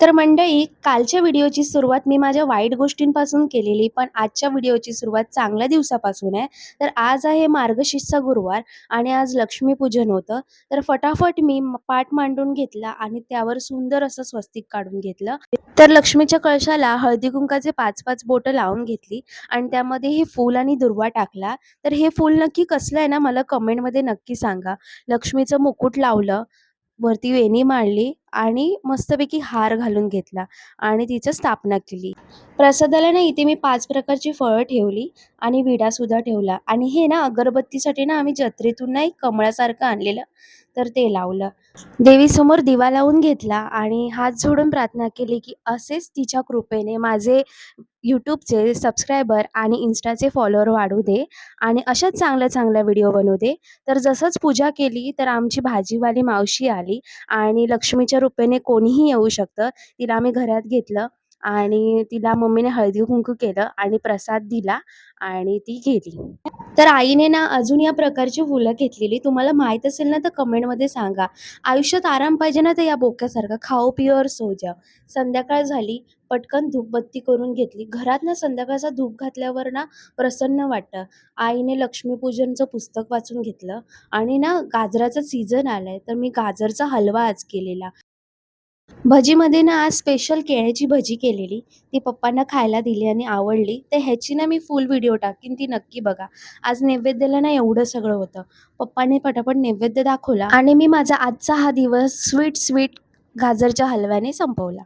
तर मंडळी, कालच्या व्हिडिओची सुरुवात मी माझ्या वाईट गोष्टींपासून केलेली, पण आजच्या व्हिडिओची सुरुवात चांगल्या दिवसापासून आहे. तर आज आहे मार्गशीर्षचा गुरुवार आणि आज लक्ष्मीपूजन होतं. तर फटाफट मी पाट मांडून घेतला आणि त्यावर सुंदर असं स्वस्तिक काढून घेतलं. तर लक्ष्मीच्या कळशाला हळदी-कुंकाचे 5-5 बोटं लावून घेतली आणि त्यामध्ये हे फूल आणि दुर्वा टाकला. तर हे फूल नक्की कसलं आहे ना, मला कमेंटमध्ये नक्की सांगा. लक्ष्मीचं मुकुट लावलं, वरती वेणी मांडली आणि मस्तपैकी हार घालून घेतला आणि तिचं स्थापना केली. प्रसादाला ना इथे मी 5 प्रकारची फळं ठेवली आणि विडासुद्धा ठेवला आणि हे ना अगरबत्तीसाठी ना आम्ही जत्रेतून ना एक कमळासारखं आणलेलं, तर ते लावलं. देवीसमोर दिवा लावून घेतला आणि हात जोडून प्रार्थना केली, की असेच तिच्या कृपेने माझे यूट्यूबचे सबस्क्रायबर आणि Instaचे फॉलोअर वाढू दे आणि अशाच चांगल्या-चांगल्या व्हिडिओ बनवू दे. तर जसंच पूजा केली, तर आमची भाजीवाली मावशी आली आणि लक्ष्मीच्या रूपेने कोणीही येऊ शकतं. तिला आम्ही घरात घेतलं आणि तिला मम्मीने हळदी-कुंकू केलं आणि प्रसाद दिला आणि ती गेली. तर आईने ना अजून या प्रकारची फुलं घेतलेली. तुम्हाला माहीत असेल ना, तर कमेंटमध्ये सांगा. आयुष्यात आराम पाहिजे ना, तर या बोक्यासारखं खाओ पिओ और सो जाओ. संध्याकाळ झाली, पटकन धूपबत्ती करून घेतली. घरात ना संध्याकाळचा धूप घातल्यावर ना प्रसन्न वाटतं. आईने लक्ष्मीपूजनचं पुस्तक वाचून घेतलं आणि ना गाजराचा सीझन आलाय, तर मी गाजरचा हलवा आज केलेला. भजीमध्ये ना आज स्पेशल केळ्याची भजी केलेली. ती पप्पांना खायला दिली आणि आवडली. तर ह्याची ना मी फुल व्हिडिओ टाकीन, ती नक्की बघा. आज नैवेद्याला ना एवढं सगळं होतं. पप्पांनी पटापट नैवेद्य दाखवला आणि मी माझा आजचा हा दिवस स्वीट गाजरच्या हलव्याने संपवला.